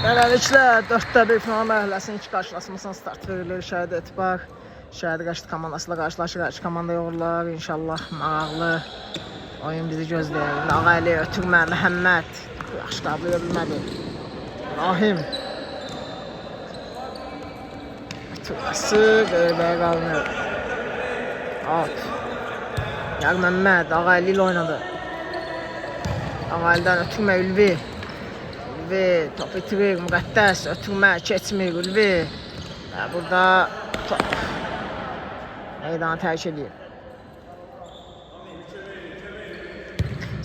Beləliklə 4-1 final mərhələsinin iki qarşılaşmasına start verilir. Şəhid Etibar Şəhid Qəşid komandasıyla qarşılaşır. İki komanda yoxurlar. İnşallah maraqlı oyun bizi gözləyir. Ağaylı, Ötürmə, Məhəmməd yaxşı qəbul edə bilmədi. İbrahim Ötürməsi qeyribəyə qalınır. Out. Yar Məmməd Ağaylı ilə oynadı. Ağaylıdan Ötürmə, Ülvi. Top itirir, Müqəddəs, Ötürmə, keçmir, Ülvi. Burada top meydanı tərk edir.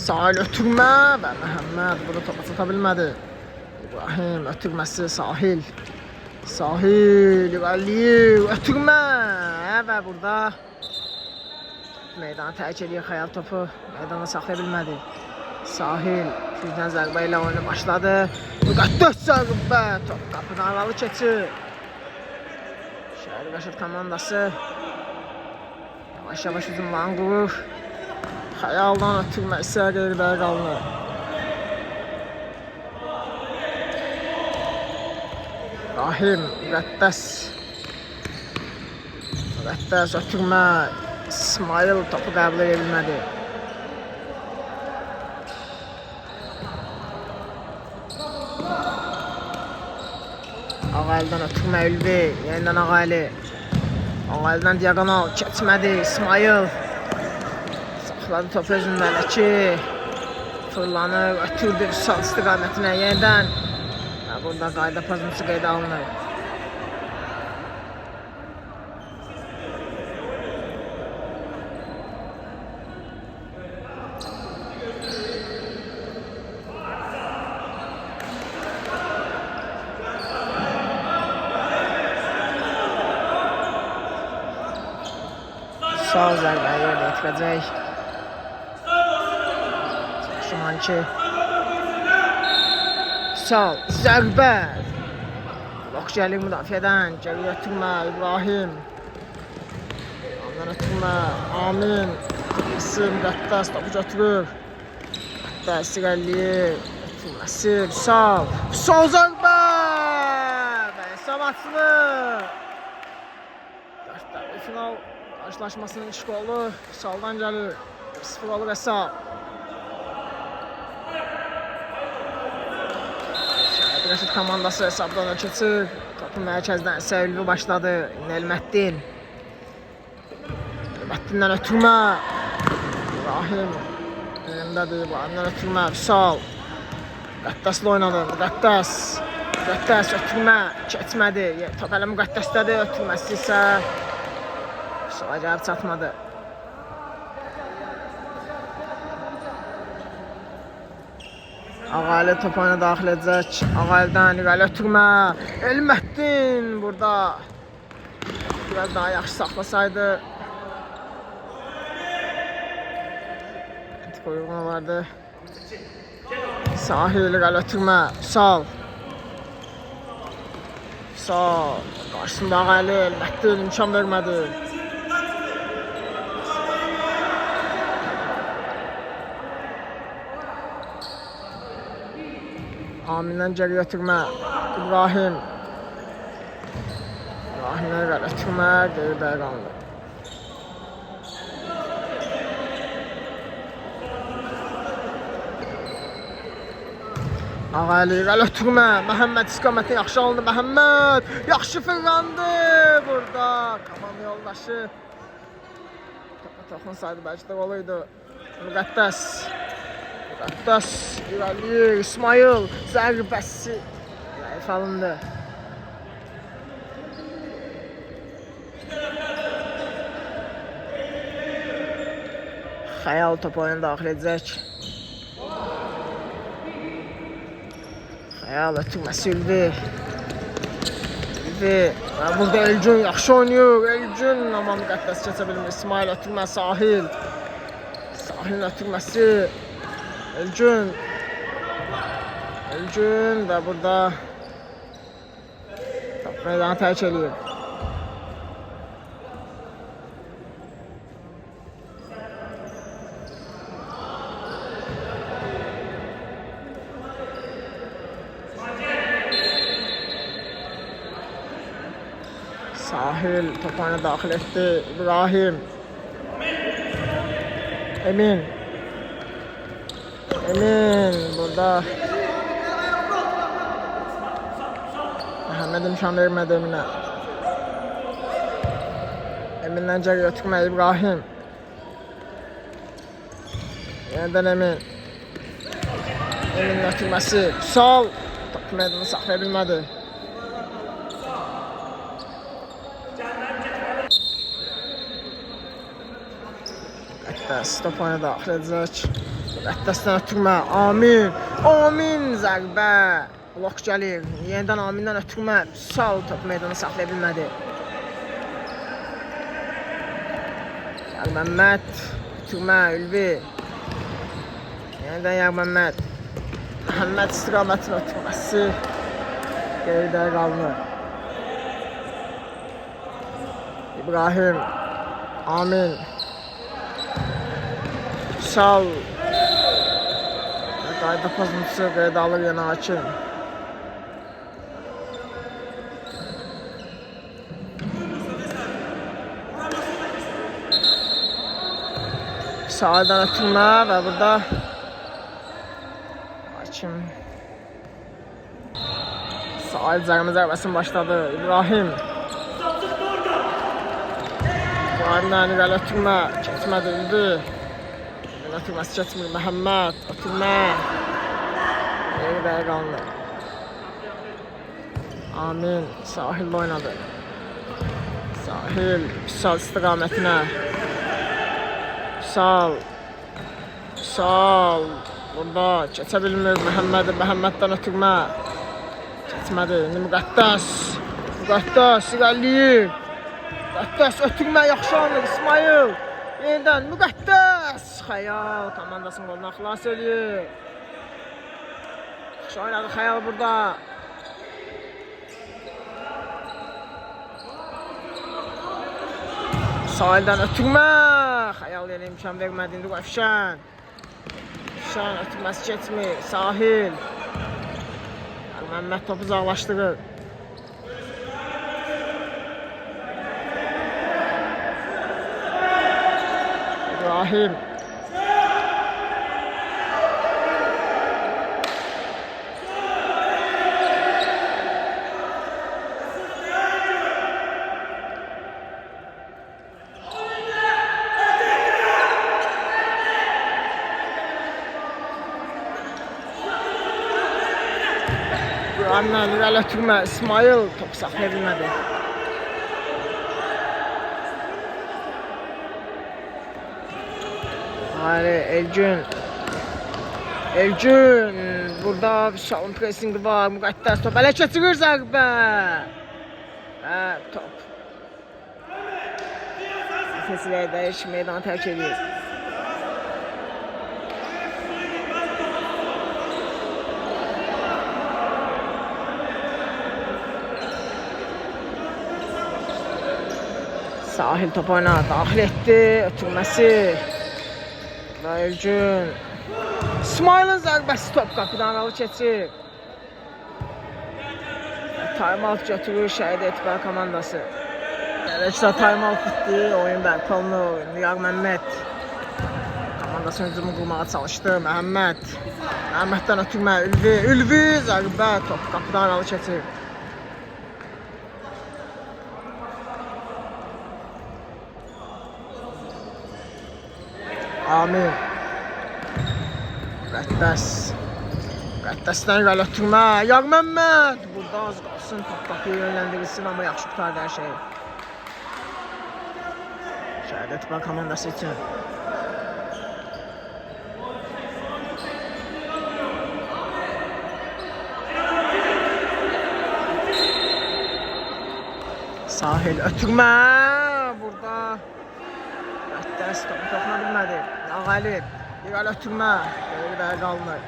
Sahil Ötürmə və Məhəmməd burada topa çata bilmədi. İbrahim Ötürməsi, Sahil. Sahil, İrəliyir, Ötürmə və burada meydanı tərk edir. Xəyal topu meydana saxlaya bilmədi. Sahil gücdən zərbə ilə oyunu başladı. Müqəddəs zərbə. Top qapını aralı keçir. Şəhid Qəşid komandası yavaş-yavaş hücumlarını qurur. Xəyaldan Ötürmə isə qeyribəyə qalınır. İbrahim, Müqəddəs. Müqəddəs, Ötürmə. İsmail topu qəbul edə bilmədi. Ağaylıdan Ötürmə, Ülvi, yenidən Ağaylı. Ağaylıdan diagonal, keçmədi, İsmail. Saxladı topu özündə, Ləki. Fırlanır, ötürdü sol istiqamətinə yenidən. Burada qayda pozuntusu qeydə alınır. Sağ zərbə yerdə yetirəcək. Şumanki. Sağ zərbə. Blok gəlir müdafiədən. Gəlir Ötürmə, İbrahim. Ondan Ötürmə, Amin. Müqəddəs topu götürür. Müqəddəs irəliyir. Ötürməsi, Vüsal. Vüsal zərbə. Və hesab açılır. 4-1 final qarşılaşmasının ilk qolu Vüsaldan gəlir. 0 olur hesab. Şəhid Qəşid komandası hesabdan keçir. Topu mərkəzdən isə Ülvi başladı. Elməddin. Elməddindən Ötürmə. İbrahim. Elindədir. İbrahimdən Ötürmə. Vüsal. Müqəddəslə oynadı. Müqəddəs. Müqəddəs Ötürmə. Keçmədi. Top hələ Müqəddəsdədir. Ötürməsi isə Vüsala gəlib çatmadı. Ağaylı top oyuna daxil edəcək. Ağaylıdan İrəli Ötürmə. Elməddin burada. Biraz daha yaxşı saxlasaydı. Antik uyğun olardı. Sahil İrəli Ötürmə. Vüsal. Vüsal. Qarşısında Ağaylı. Elməddin imkan vermədi. Amindən geri Ötürmə, İbrahim. İbrahimdən İrəli Ötürmə, qeyribəyə qalınır. Ağaylı İrəli Ötürmə, Məhəmməd istiqaməti yaxşı alındı. Məhəmməd yaxşı fırlandı burada. Komanda yoldaşı topa toxunsaydı bəlkə də oluydu. Müqəddəs. Müqəddəs İrəliyir, İsmail zərbəsi zəif alındı. Xəyal topu oyuna daxil edəcək. Xəyal Ötürməsi Ülvi. Ülvi. Burada Elgün yaxşı oynayır. Elgün amma Müqəddəs keçə bilmir. İsmail Ötürmə, Sahil. Sahilin Ötürməsi. Elgün. Elgün və burada top meydanı tərk edir. Sahil topağını daxil etdi. İbrahim. Emin. Emin burada. Məhəmməd imkan vermədi Eminə. Emin'den cəri ötürmə İbrahim. Yeniden Emin. Emin'in ötürməsi. Sol. Top meydanı saxlaya bilmədi. Qəddəs top oyuna daxil edəcək. Qəddəsdən ötürmə. Amin. Amin zərbə. Blok gəlir. Yeniden Amin'den ötürmə. Sol top meydanı saxlaya bilmədi. Məhəmməd. Ötürmə. Ülvi. Yeniden Məhəmməd. Məhəmməd istiqamətin ötürməsi. Geridə qaldı. İbrahim. Amin. Sal. Qayda pozuntusu qayda alır yana hakim. Sağdan ötürmə və burada hakim Sahil cərimə zərbəsini başladı. İbrahim. İbrahimdən irəli ötürmə. Keçmədi, Ülvi. Ötürməsi keçmir. Məhəmməd. Ötürmə. Geridə qaldı. Amin. Sahildə oynadı. Sahil. Sal istiqamətinə. Sal. Sal. Burada keçə bilmir Məhəmməd. Məhəmməddən ötürmə. Keçmədi. İndi Müqəddəs. Müqəddəs irəliyir. Müqəddəs ötürmə yaxşı anır. İsmail. Yeniden Müqəddəs. Xəyal komandasının qolundan xilas edir. Yaxşı oynadı Xəyal burada. Sahildən ötürmə. Xəyal yenə imkan vermədi. İndi Əfşən. Əfşən ötürməsi keçmir. Sahil. Məhəmməd topu uzaqlaşdırır. İbrahim. İbrahim'den irəli ötürmə. İsmail topu saxlaya bilmədi. Hayır, Elgün. Elgün. Burada Vişal'ın pressingi var. Müqəddəs top ələ keçirir zərbə. Və top. Sesilərdə iş meydanı tərk edir. Sahil top oyuna daxil etdi. Ötürməsi. Elgün. İsmail'in zərbəsi top qapıdan alı keçir. Time-out götürür Şəhid Etibar komandası. Gələksə time-out bitdi. Oyun bərpa olunur. Niyar Məmməd komandasının hücumu qurmağa çalışdı. Məhəmməd. Məhəmməddən ötürmə. Ülvi. Ülvi zərbə top qapıdan alı keçir. Amin. Qəddəs. Qəddəsdən irəli ötürmə. Yar Məmməd. Burada az qalsın. Top qapıya yönləndirilsin, amma yaxşı qutardı hər şey. Şəhid Etibar komandası üçün. Sahil ötürmə. Burada Qəddəs topu toxuna bilmədi. Ağalib. İrəli ötürmə. Geridə qalmır.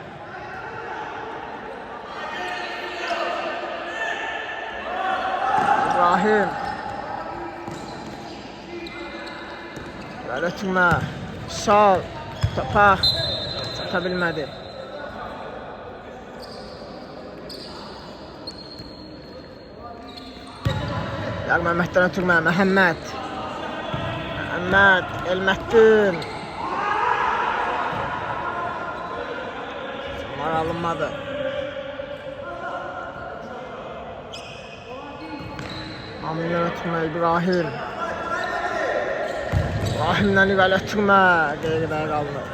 İbrahim. İrəli ötürmə. Sol. Topa çata bilmədi. Yar Məhəmməddən ötürmə, Məhəmməd. Məhəmməd, Elməddin. Bunlar alınmadı. Amindən ötürmə, İbrahim. İbrahimdən irəli ötürmə, qeyridə qaldı.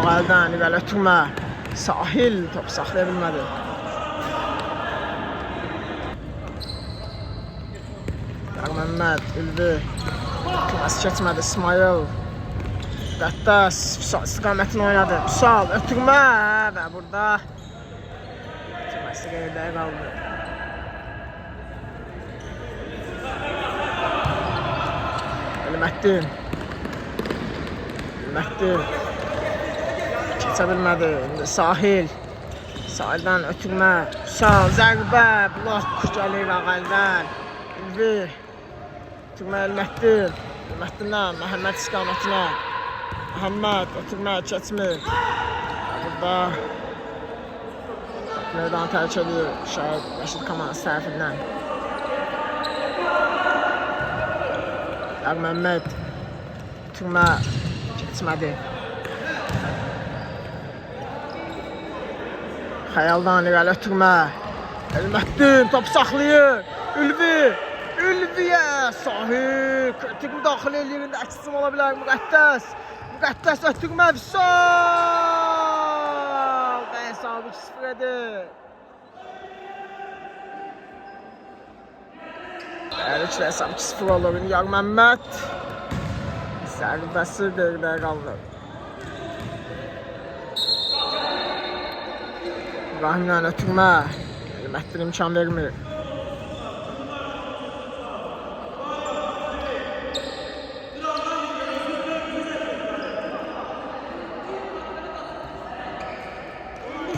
Ağaldan irəli ötürmə. Sahil top saxlaya bilmədi. Yar Məhəmməd, Ülvi. Tutması keçmədi, İsmail. Qəddəs Vüsal istiqamətini oynadı. Vüsal ötürmə və burada ötürməsi qeyridə qaldı. Elməddin. Elməddin. Keçə bilmədi. İndi Sahil. Sahildən ötürmə. Vüsal zərbə. Blok gəlir Ağaldan. Ülvi. Ötürmə Elməddin. Elməddindən Məhəmməd istiqamətinə. Məhəmməd ötürmə keçmir. Burada meydanı tərk edir Şəhid Rəşid komandası tərəfindən. Yar Məhəmməd ötürmə keçmədi. Xəyaldan irəli ötürmə. Elməddin top saxlayır. Ülvi. Ülviyə Sahil. Kritik müdaxilə eləyirində əksizim ola bilər. Müqəddəs. Müqəddəs ötürmə Vüsal. Və hesabı 2-0 edir. Beləliklə hesab 2-0 olur. Yar Məhəmməd zərbəsi qeyridə qaldı. İbrahimdən ötürmə. Elməddin imkan vermir.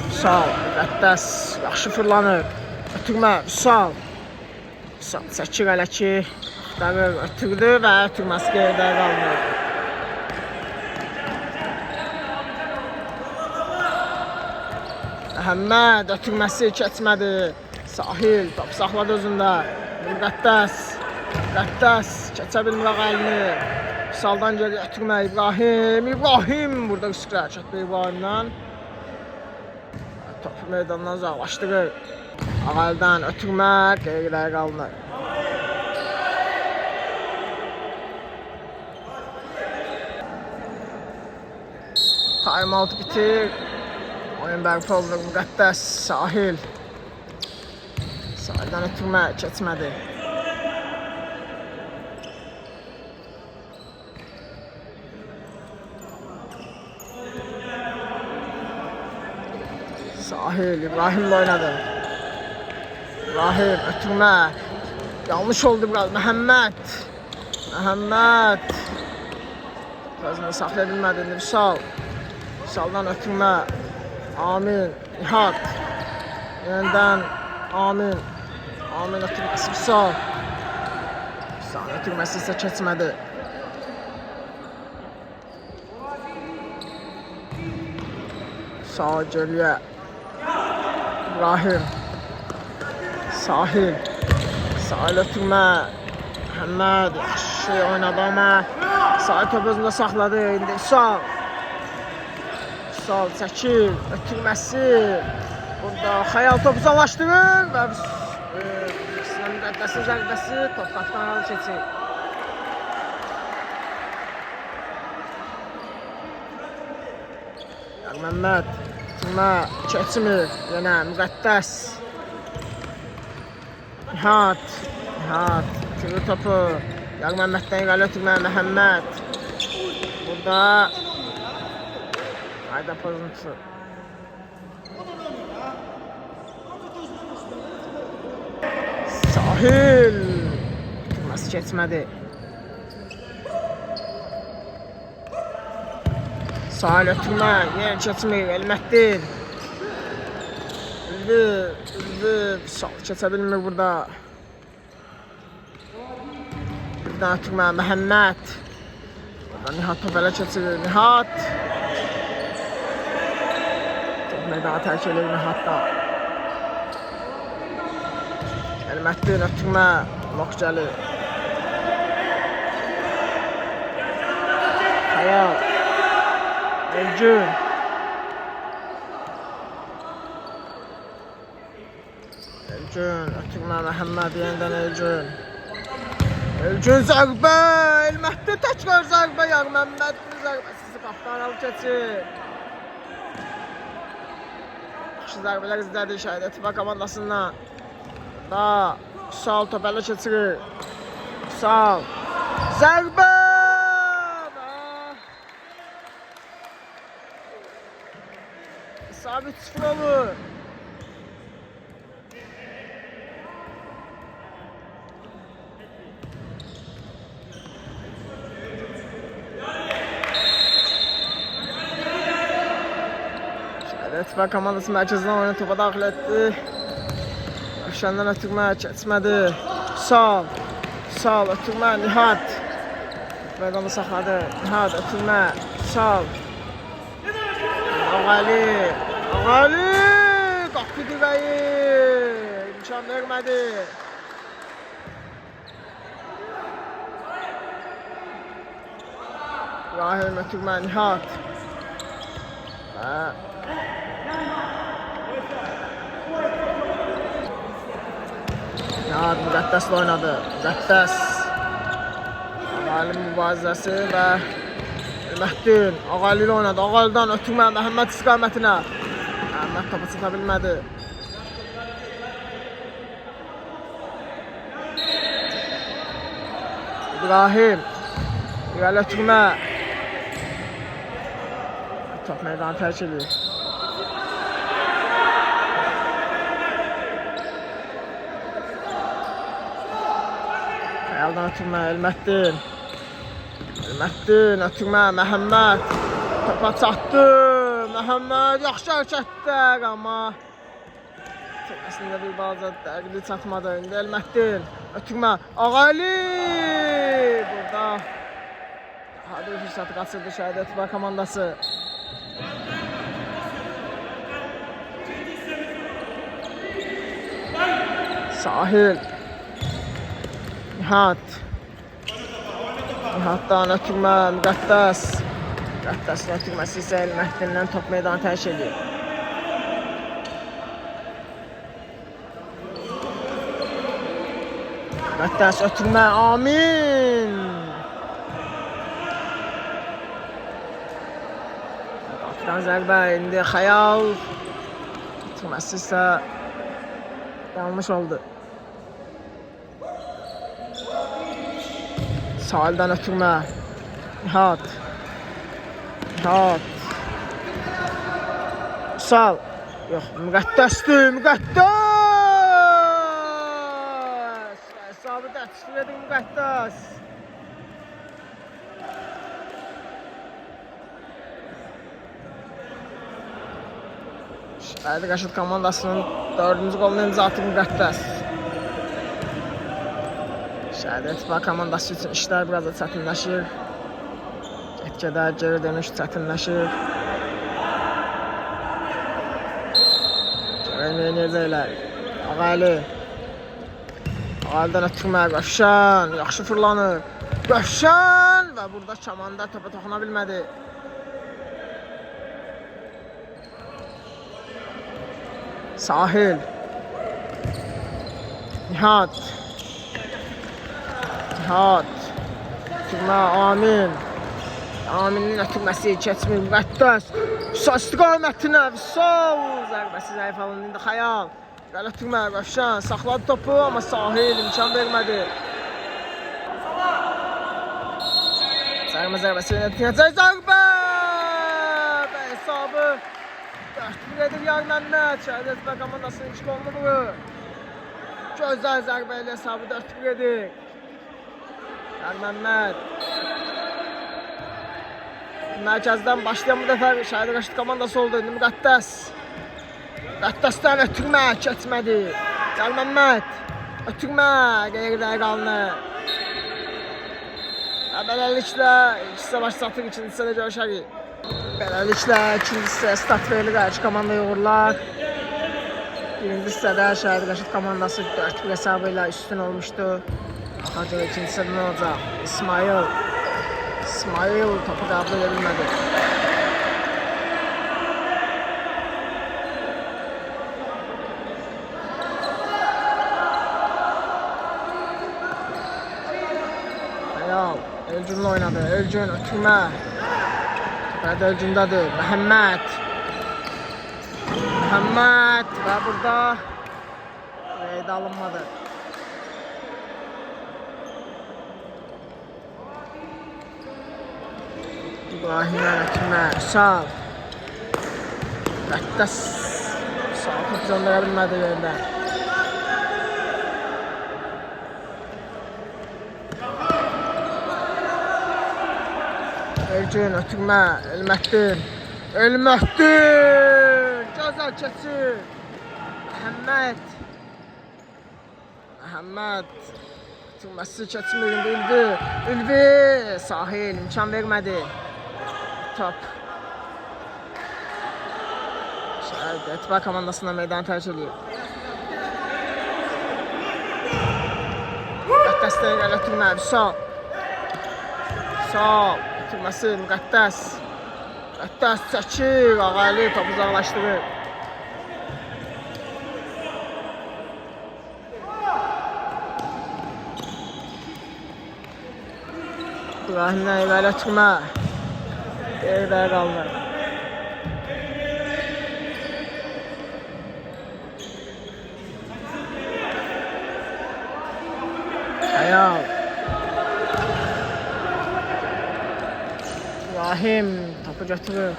Vüsal, Qəddəs, yaxşı fırlanır. Ötürmə, Vüsal. Vüsal çəkir hələ ki, axtarır, ötürdü və ötürməsi qeyridə qaldı. Məhəmməd ötürməsi keçmədi. Sahil top saxladı özündə. Qəddəs, Qəddəs keçə bilmir əlini. Vüsaldan geri ötürmə İbrahim. İbrahim burada üstülə çəkdi İbrahimdən. Topu meydandan uzaqlaşdırır. Ağaldan ötürmə qeyridə qaldı. Time out bitir. Oyun bərpa olunur. Müqəddəs Sahil. Sahildən ötürmə keçmədi. Sahil, İbrahim'le oynadı. İbrahim, ötürmə. Yanlış oldu biraz. Məhəmməd. Məhəmməd. Özünü saxlaya bilmədi. Vüsal. Vüsaldan ötürmə. Amin. Nihat. Yenidən Amin. Amin ötürməsi Vüsal. Vüsal ötürməsi isə keçmədi. Sağ geriyə. İbrahim. Sahil. Sahil ötürmə. Məhəmməd yaxşı oynadı ama Sahil topu özündə saxladı. İndi Vüsal. Vüsal çəkir. Ötürməsi. Burada xəyal topu uzaqlaşdırır və Müqəddəsin zərbəsi top qapıdan alı keçir. Yar Məhəmməd. Ötürmə keçmir. Yenə Müqəddəs. Nihat. Nihat. Ötürür topu. Yar Məhəmməddən irəli ötürmə Məhəmməd. Burada Hayda pozuntusu. Sahil. Ötürməsi keçmədi. Sahil ötürmə. Yenə keçmir. Elməddin. Ülvi. Sahil keçə bilmir burada. Buradan ötürmə Məhəmməd. Nihat top elə keçirir. Nihat. Top meydana tərk edir Nihatda. Elmətli ötürmə. Lok gəlir. Xəyal. Elgün. Elgün. Ötürmə Məhəmməd yenidən Elgün. Elgün zərbə. Elmətli təkrar zərbə. Yar Məmmədin zərbəsiz qapdan alıb keçir. Yaxşı zərbələr izlədi Şəhid Etibar komandasından. Da Sal top ələ keçirir. Sal. Zərbə. Sabit 0 olur. Etibar komandası mərkəzindən oyunu topa daxil etdi. Öşəndən ötürmə keçmədi. Sal. Sal ötürmə Nihat. Meydanı saxladı. Nihat ötürmə. Sal. Ağali. Ağali. Qapı dirəyi. İmkan vermədi. İbrahim ötürmə Nihat. Nihat Müqəddəslə oynadı. Müqəddəs. Ağali mübarizəsi və Elmətdin Ağali ilə oynadı. Ağalidən ötürmə Məhəmməd istiqamətinə. Məhəmməd topa çata bilmədi. İbrahim. İrəli ötürmə. Top meydanı tərk edir. Xəyaldan ötürmə Elmətdin. Elmətdin ötürmə Məhəmməd. Topa çatdı. Məhəmməd yaxşı hərəkətlər amma əslində bir balaca dəqiqli çatmadı. İndi Elmətdin ötürmə Ağali. Burada hadi fürsəti qaçırdı Şəhid Etibar komandası. Sahil. Nihat. Nihatdan ötürmə Müqəddəs. Müqəddəsin ötürməsi isə Elmətdindən top meydanı tərk edir. Müqəddəs ötürmə Amin. Qapıdan zərbə indi Xəyal. Ötürməsi isə yanlış oldu. Sahildən ötürmə Nihat. Nihat. Sal. Yox, Müqəddəsdir. Müqəddəs. Hesabı təşkil edin Müqəddəs. Şəhid Qaşıt komandasının 4-cü qolunu imza atdı Müqəddəs. Şəhid Etibar komandası üçün işlər biraz da çətinləşir. Get-gedə geri dönüş çətinləşir. Görək nə edəcəklər. Ağali. Ağalidən ötürmə Rövşən. Yaxşı fırlanır. Rövşən və burada Kamanda topa toxuna bilmədi. Sahil. Nihat. Nihat. Ötürmə Amin. Aminin ötürməsi keçmir Müqəddəs. İstiqamətinə Vüsal. Zərbəsi zəif alındı. İndi Xəyal. Gəl ötürmə Rövşən. Saxladı topu amma Sahil imkan vermədi. Zərbəsi yönətəcək zərbə. Və hesabı 4-1 edir Yar Məmməd. Şəhid Etibar komandasının 2 qolunu vurur. Gözəl zərbə ilə hesabı 4-1 edir. Yar Məmməd. Mərkəzdən başlayan bu dəfə Şəhid Qaşıt komandası oldu. İndi Müqəddəs. Müqəddəsdən ötürmə keçmədi. Yar Məmməd. Ötürmə qeyri-dəqiq alınır. Beləliklə ikincisi başlatır, ikincisi də görüşərik. Beləliklə ikincisi start verilir, hər iki komanda yoğurlar. Birinci hissədə Şəhid Rəşid komandası 4-1 hesabı ilə üstün olmuşdu. Ancaq ikinci hissədə nə olacaq? İsmail topu qəbul edə bilmədi. Hayal, Elcün'lə oynadı. Elcün ötürmə. Topu Elcündədir. Məhəmməd və burada qeyd alınmadı. İbrahim'ə ötürmə. Sağ. Qəddəs. Sağ topu göndərə bilmədi yerindən. Elcün ötürmə. Elmətdin. Gözəl keçir. Məhəmməd ötürməsi keçmir. Ülvi. Sahil imkan vermədi. Top. Şəhid Etibar komandasına meydanı tərk edir. Müqəddəsdən irəli ötürmə. Sol. Ötürməsi Müqəddəs. Müqəddəs çəkir. Ağaylı topu uzaqlaşdırır. İbrahim'dən irəli ötürmə. Geridə qalır. Hayal. İbrahim topu götürür.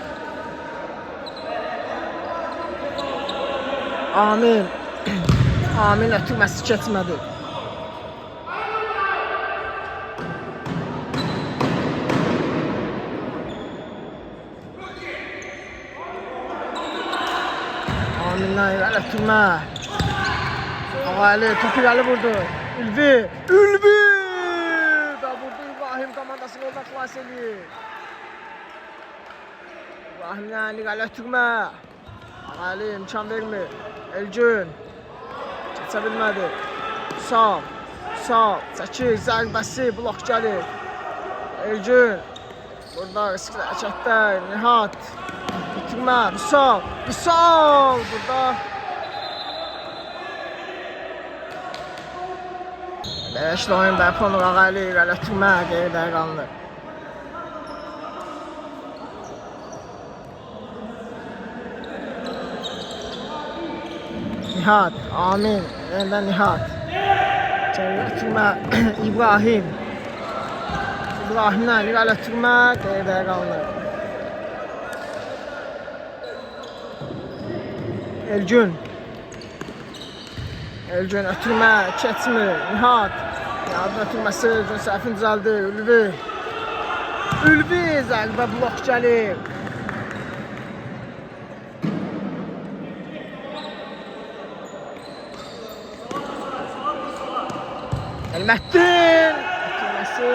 Amin ötürməsi keçmədi. Amindən irəli ötürmə. Ağaylı topu irəli vurdu. Ülvi və vurdu. İbrahim komandasını oradan xilas edir. İbrahimdən irəli ötürmə. Ağaylı imkan vermir. Elcün keçə bilmədi. Sağ. Çəkir. Zərbəsi blok gəlir. Elcün burada riskli hərəkətdə. Nihat bitirmə. Vüsal burada. Beşli oyun bərpa olunur. Ağaylı irəli ötürmə. Geridə qalır. Nihat, Amin, yeniden Nihat. Geri ötürmə. İbrahimdən irəli ötürmə. Geridə qalır. Elcün ötürmə, keçmir. Nihat ötürməsi, Elcün səhvini düzəldir. Ülvi zərbə blok gəlir. Elmətdin ötürməsi.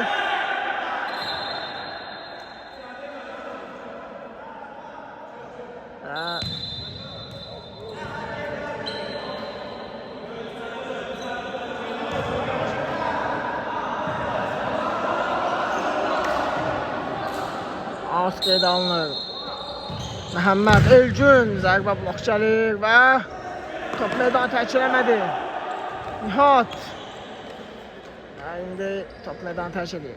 Out qeyd alınır. Məhəmməd Elcün zərbə blok gəlir və top meydanı tərk eləmədi. Nihat indi top meydanı tərk edir.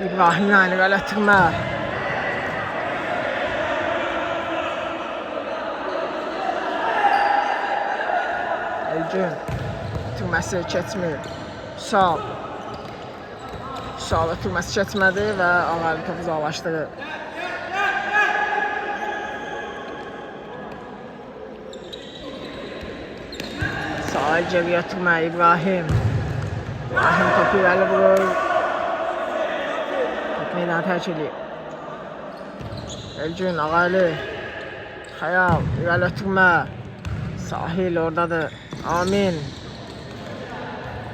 İbrahimdən irəli ötürmə. Elcün ötürməsi keçmir. Sağ ötürməsi keçmədi və Ağaylı topu uzaqlaşdırır. Sağa geriyə ötürmə. İbrahim topu irəli vurur. Top meydanı tərk edir. Elcün, Ağaylı, Xəyal irəli ötürmə. Sahil oradadır. Amin.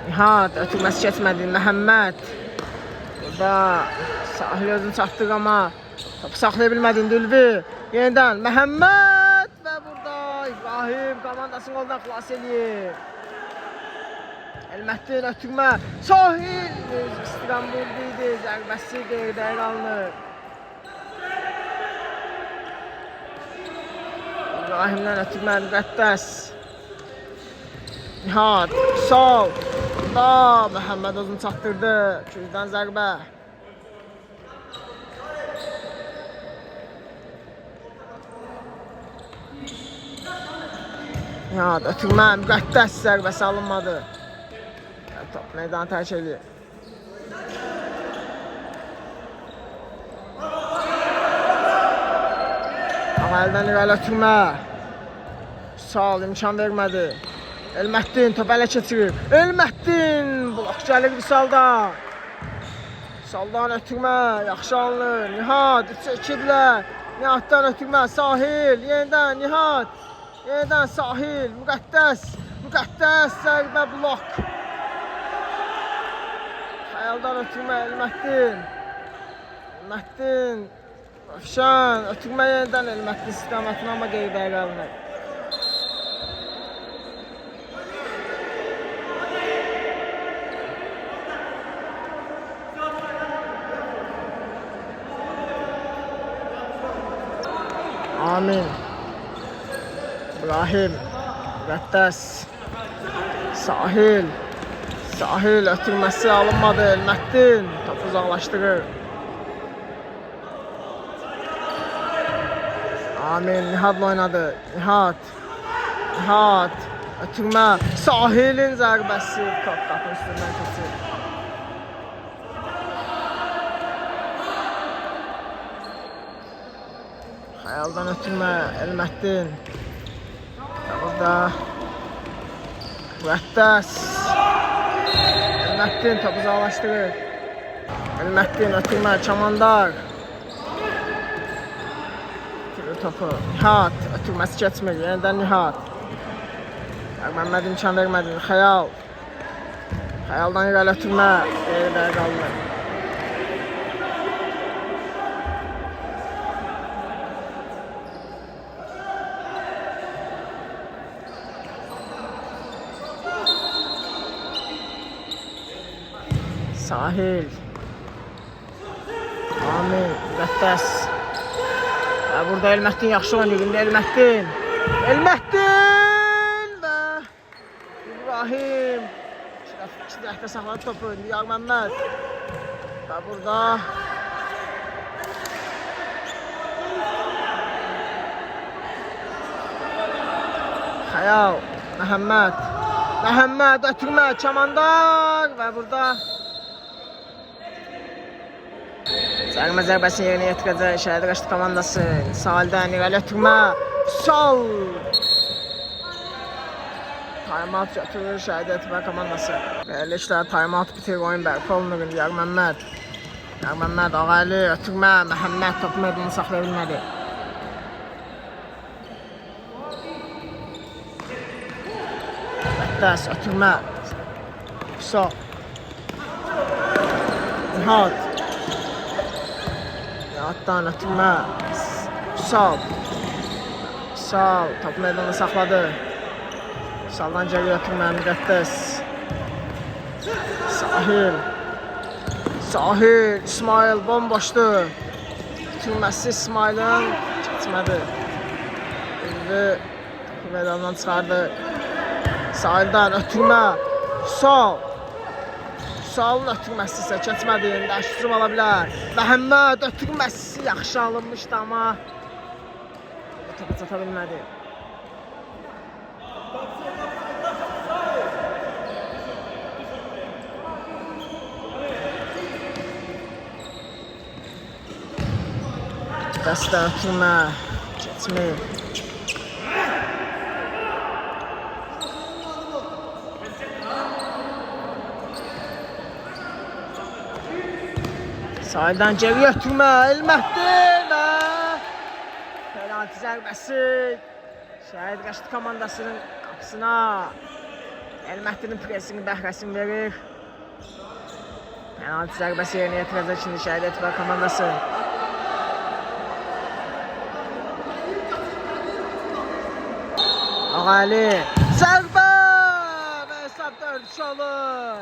Nihat ötürməsi keçmədi. Məhəmməd. Burada Sahil özünü çatdıq amma topu saxlaya bilmədin Dülvi. Yenidən Məhəmməd və burada İbrahim komandasını goldan xilas eləyir. Elmətdin ötürmə. Sahil İstanbul idi. Zərbəsi qeyridə qalınır. İbrahimdən ötürmə müqəddəs. Nihat sol. Da Məhəmməd özünü çatdırdı. Küzdən zərbə. Nihat ötürmə müqəddəs zərbəsi alınmadı. Top meydanı tərk edir. Əldən irəli ötürmə. Sağ imkan vermədi. Elmətdin top ələ keçirir. Elmətdin blok gəlir Vüsaldan. Vüsaldan ötürmə. Yaxşı alınır. Nihat 3-2-dirlər. Nihatdan ötürmə. Sahil. Yenidən Nihat. Yenidən Sahil. Müqəddəs. Müqəddəs zərbə blok. Xəyaldan ötürmə Elmətdin. Elmətdin. Rövşən ötürmə yenidən Elmətdin istiqamətini amma qeyridə qalınır. Amin. İbrahim. Müqəddəs. Sahil. Sahil ötürməsi alınmadı. Elmətdin topu uzaqlaşdırır. Amin. Nihat'la oynadı. Nihat. Nihat. Ötürmə. Sahilin zərbəsi. Top qapın üstündən keçir. Xəyaldan ötürmə. Elmətdin. Burada. Müqəddəs. Elmətdin topu uzaqlaşdırır. Elmətdin ötürmə. Çamandar. Topu. Nihat ötürməsi keçmir. Yenidən Nihat. Məmməd imkan vermədi. Xəyal. Xəyaldan irəli ötürmə. Qeyridə qalınır. Sahil. Amin. Müqəddəs. Burada Elmətdin yaxşı oynayır. İndi Elmətdin. Elmətdin və İbrahim. İki dəqiqə saxladı topu. Niyar Məmməd. Və burada Xəyal. Məhəmməd. Məhəmməd ötürmə. Çamandar. Və burada Zərmə zərbəsini yerinə yetirəcək Şəhid Rəşid komandası. Sahildən irəli ötürmə. Sol. Time-out götürür Şəhid Etibar komandası. Belə işlər time-out bitirir. Oyun bərpa olunur. Niyar Məmməd. Niyar Məmməd Ağaylı ötürmə. Məhəmməd topu meydanını saxlaya bilmədi. Müqəddəs ötürmə. Sol. Nihat. Nihatdan ötürmə. Sal. Sal. Topu meydanını saxladı. Saldan geri ötürmə. Müqəddəs. Sahil. Sahil. İsmail bomboşdur. Ötürməsi İsmail'in keçmədi. İndi topu meydanından çıxardı. Sahildən ötürmə. Sal. Salın ötürməsi isə keçmədi. İndi əşküzüm ala bilər. Məhəmməd ötürməsi yaxşı alınmışdı amma topa çata bilmədi. Dəstə ötürmə. Keçmir. Sahildən geri ötürmə. Elmətdin və penaltı zərbəsi Şəhid Qaşıt komandasının qapısına Elməhdinin presini bəhrəsini verir. Penaltı zərbəsi yerinə yetirəcək şimdi Şəhid Etibar komandası. Ağali zərbə və hesab 4-3 olur.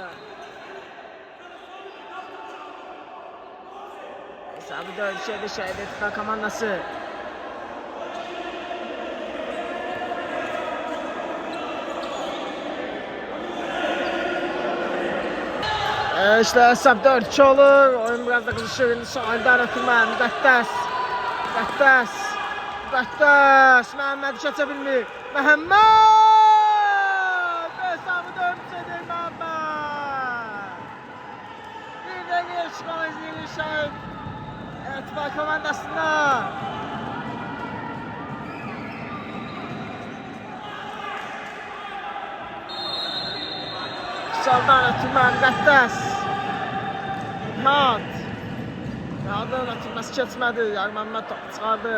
Hesabı 4-3 edir Şəhid Etibar komandası. İşte hesap 4-2 olur. Oyun biraz da kızışır. Şimdi sahilden ötürmə. Müqəddəs. Məhəmməd keçebilmir. Məhəmməd! Hesabı 4-3 edir Məhəmməd. Bir dəqiqə işğal izləyir Şəhid Etibar komandasında. Soldan ötürmə Müqəddəs. Nihatın ötürməsi keçmədi. Yarməmməd topu çıxardı.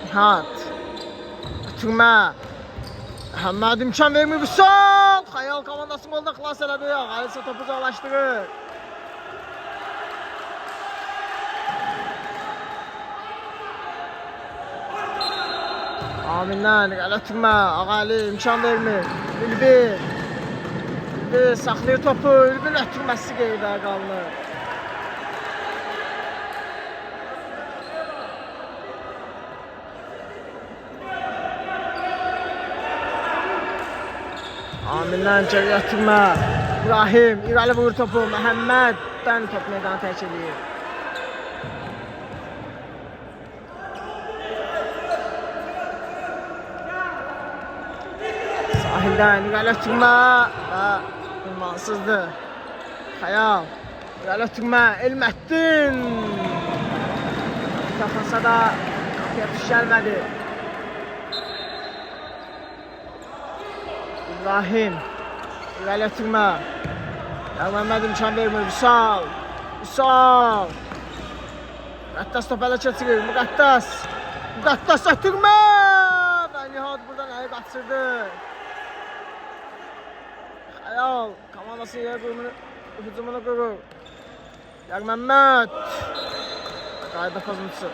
Nihat ötürmə. Məhəmməd imkan vermir. Vüsal! Xəyal komandası golda xilas elədi. Ağali isə topu uzaqlaşdırır. Amindən ötürmə. Ağali imkan vermir. Ülbir saxlayır topu. Ülbir ötürməsi qeydə qalır. Amindən geri ötürmə. İbrahim irəli vurur topu. Məhəmməddən top meydanı tərk edir. Sahildən irəli ötürmə və ünvansızdır. Xəyal irəli ötürmə. Elməddin toxunsa da qapıya tuş gəlmədi. İbrahim irəli ötürmə. Yarməmməd imkan vermir. Vüsal Müqəddəs top ələ keçirir. Müqəddəs ötürmə və Nihat buradan əli qaçırdı. Xəyal komandası hücumunu qurur. Yarməmməd qayda pozuntusu.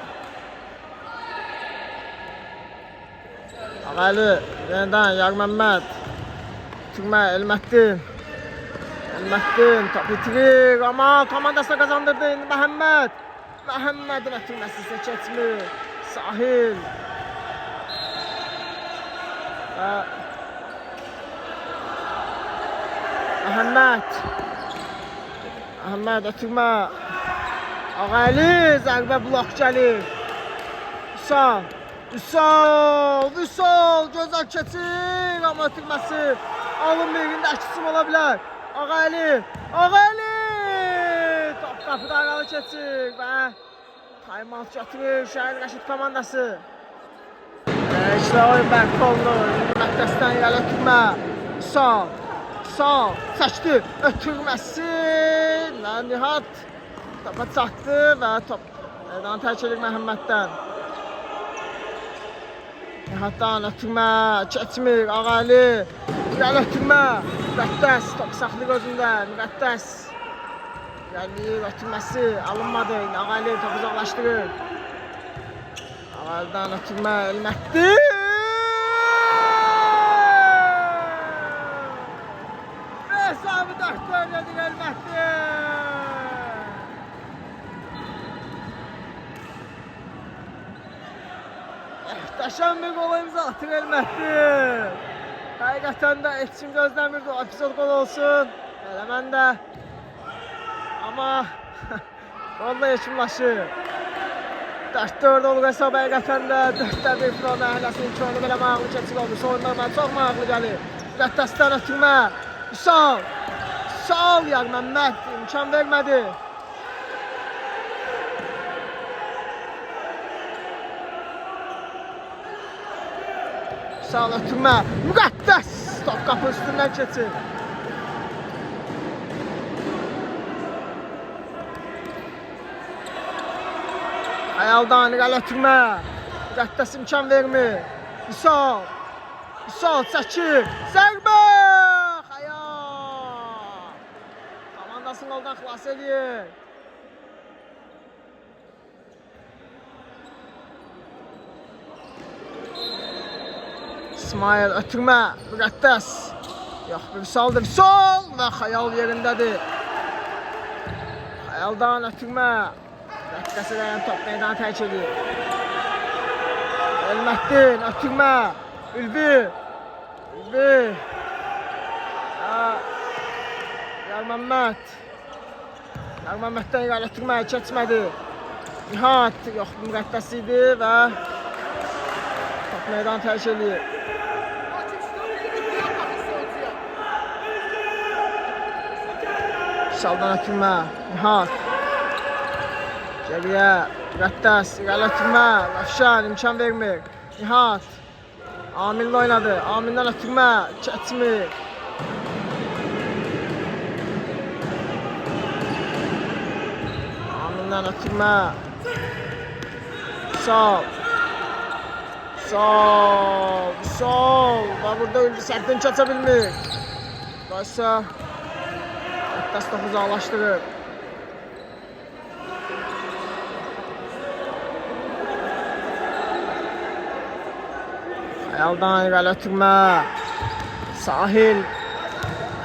Ağali yeniden Yarməmməd. Ötürmə Elməddin top itirir ama komandasına kazandırdı. Məhəmmədin ötürməsi isə keçmir. Sahil və Məhəmməd ötürmə. Ağali zərbə blok gəlir. Vüsal gözəl keçir amma ötürməsi alınmır. İndi əkisim ola bilər. Ağali top qapıda aralı keçir və timeout götürür Şəhid Qaşıt komandası. İşte oyun bərk oldu. Müqəddəsdən irəli ötürmə. Vüsal çəkdi. Ötürməsi və Nihat topa çatdı və top meydanı tərk edir Məhəmməddən. Nihatdan ötürmə keçmir. Ağali irəli ötürmə. Müqəddəs top saxlayır özündə. Müqəddəs gəlir ötürməsi alınmadı. Ağali topu uzaqlaşdırır. Ağalidən ötürmə Elməddin. Hesabı 4-4 edir Elməddin. Muhteşem bir gol imza atır Elməddin. Həqiqətən də heç kim gözləmirdi o epizod gol olsun. Elə mən də. Amma golla yekunlaşır. 4-4 olur hesab həqiqətən də. 4-1 final mərhələsinin iki oyunu belə maraqlı keçir oldu. Sonunda mən çox maraqlı gəlir. Müqəddəsdən ötürmə. Vüsal Yarməmməd imkan vermədi. Vüsal ötürmə. Müqəddəs top qapı üstündən keçir. Xəyaldan irəli ötürmə. Müqəddəs imkan vermir. Vüsal. Vüsal çəkir. Zərbə. Xəyal. Komandasını qoldan xilas edir. İsmail ötürmə. Müqəddəs. Yox, Vüsaldır. Vüsal və Xəyal yerindədir. Xəyaldan ötürmə. Müqəddəsə dayan top meydanı tərk edir. Elməddin ötürmə. Ülvi. Ülvi. Yarməmməd. Yarməmməddən irəli ötürmə keçmədi. Nihat. Yox, Müqəddəs idi və top meydanı tərk edir. Vüsaldan ötürmə. Nihat. Geriyə. Müqəddəs. İrəli ötürmə. Rəfşan imkan vermir. Nihat. Amillə oynadı. Amildən ötürmə. Keçmir. Amildən ötürmə. Vüsal. Vüsal. Vüsal. Və burada Ülvi səhvdən keçə bilmir. Qaysa. Müqəddəs topu uzaqlaşdırır. Xəyaldan irəli ötürmə. Sahil.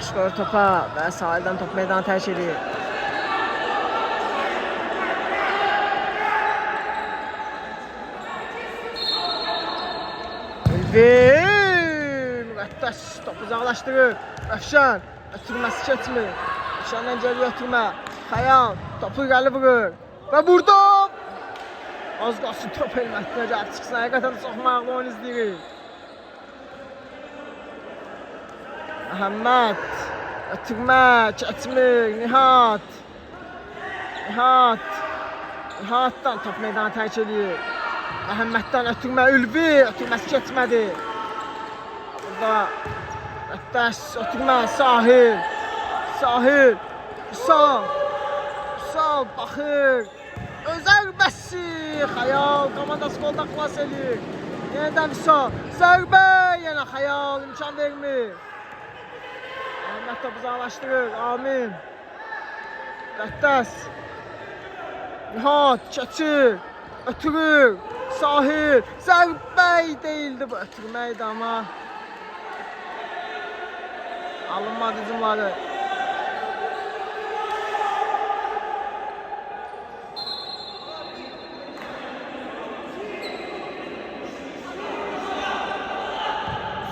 Çıxır topa və sahildən top meydanı tərk edir. Ülvi. Müqəddəs topu uzaqlaşdırır. Rəfşan. Ötürməsi keçmir. Rəfşandan geriyə ötürmə. Xəyal. Topu irəli vurur. Və burada az qalsın top Elmətdinə gəlib çıxsın. Həqiqətən çox maraqlı oyun izləyirik. Məhəmməd. Ötürmə. Keçmir. Nihat. Nihat. Nihatdan top meydanı tərk edir. Məhəmməddən ötürmə. Ülvi. Ötürməsi keçmədi. Burada Müqəddəs ötürmə. Sahil. Sahil. Vüsal. Vüsal baxır. Zərbəsi. Xəyal komandası qoldan xilas edir. Yenidən Vüsal. Zərbə. Yenə Xəyal imkan vermir. Məhəmməd topu uzaqlaşdırır. Amin. Müqəddəs. Nihat keçir. Ötürür. Sahil. Zərbə deyildi bu. Ötürməkdir amma alınmadı hücumları.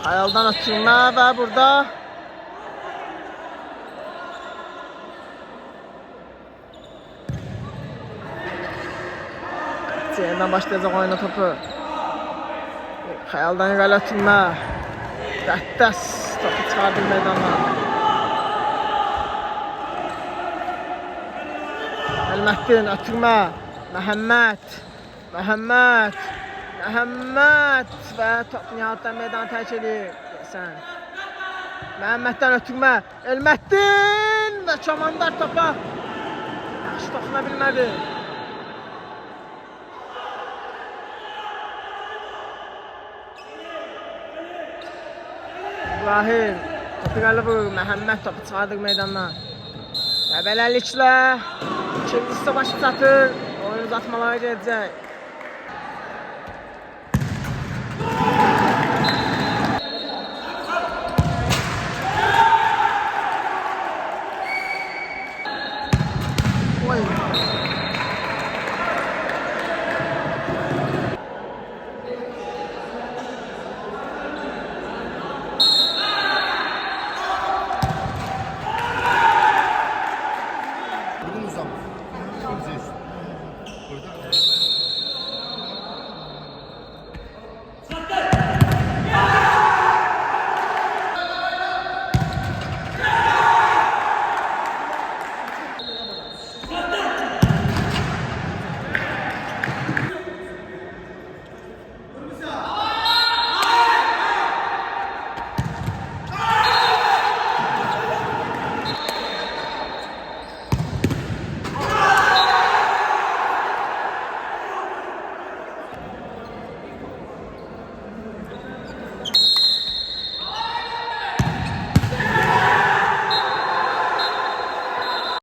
Xəyaldan ötürmə və burada yeniden başlayacaq oyuna topu. Xəyaldan irəli ötürmə. Müqəddəs topu çıxardır meydana. Elməddin ötürmə. Məhəmməd. Məhəmməd. Məhəmməd və top Nihatdan meydanı tərk edir. Məhəmməddən ötürmə. Elməddin və Çamandar topa yaxşı toxuna bilmədi. İbrahim topu irəli vurur. Məhəmməd topu çıxardır meydandan. Və beləliklə ikinci hissə başı çatır. Oyun uzatmalara gedəcək.